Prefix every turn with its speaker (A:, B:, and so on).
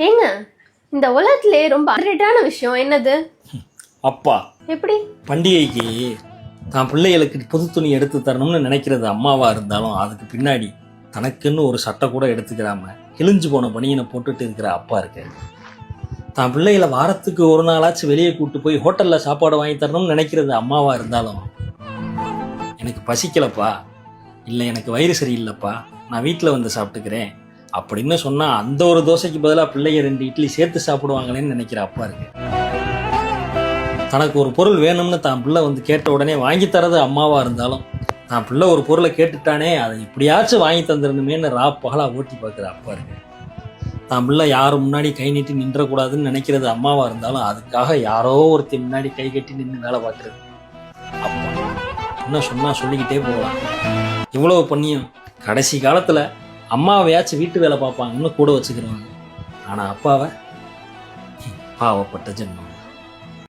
A: ஏங்க, இந்த உலகத்திலே ரொம்ப அண்டர்ரேட்டான விஷயம் என்னது?
B: அப்பா.
A: எப்படி?
B: பண்டிகைக்கு தான் பிள்ளைகளுக்கு புது துணி எடுத்து தரணும்னு நினைக்கிறது அம்மாவா இருந்தாலும் அதுக்கு பின்னாடி தனக்குன்னு ஒரு சட்டை கூட எடுத்துக்கிறாம கிழிஞ்சு போன பனியனை போட்டுட்டு இருக்கிற அப்பா இருக்கு. தான் பிள்ளைகளை வாரத்துக்கு ஒரு நாளாச்சும் வெளியே கூட்டு போய் ஹோட்டல்ல சாப்பாடு வாங்கி தரணும்னு நினைக்கிறது அம்மாவா இருந்தாலும், எனக்கு பசிக்கலப்பா, இல்லை எனக்கு வயிறு சரியில்லைப்பா, நான் வீட்டில் வந்து சாப்பிட்டுக்கிறேன் அப்படின்னு சொன்னா அந்த ஒரு தோசைக்கு பதிலாக பிள்ளைங்க 2 இட்லி சேர்த்து சாப்பிடுவாங்களேன்னு நினைக்கிற அப்பா இருக்கு. தனக்கு ஒரு பொருள் வேணும்னு தான் பிள்ளை வந்து கேட்ட உடனே வாங்கி தரது அம்மாவா இருந்தாலும், தான் பிள்ளை ஒரு பொருளை கேட்டுட்டானே அதை எப்படியாச்சும் வாங்கி தந்துடணுமேன்னு பகலா ஓட்டி பார்க்குற அப்பா இருக்கு. தான் பிள்ளை யாரும் முன்னாடி கை நீட்டி நின்றக்கூடாதுன்னு நினைக்கிறது அம்மாவா இருந்தாலும் அதுக்காக யாரோ ஒருத்தி முன்னாடி கை கட்டி நின்று வேலை பார்க்கறது அப்பா. என்ன சொன்னா சொல்லிக்கிட்டே போகலாம். இவ்வளவு பண்ணியும் கடைசி காலத்துல அம்மாவையாச்சும் வீட்டு வேலை பார்ப்பாங்கன்னு கூட வச்சுக்கிறவங்க. ஆனா அப்பாவை பாவப்பட்ட ஜென்மம்.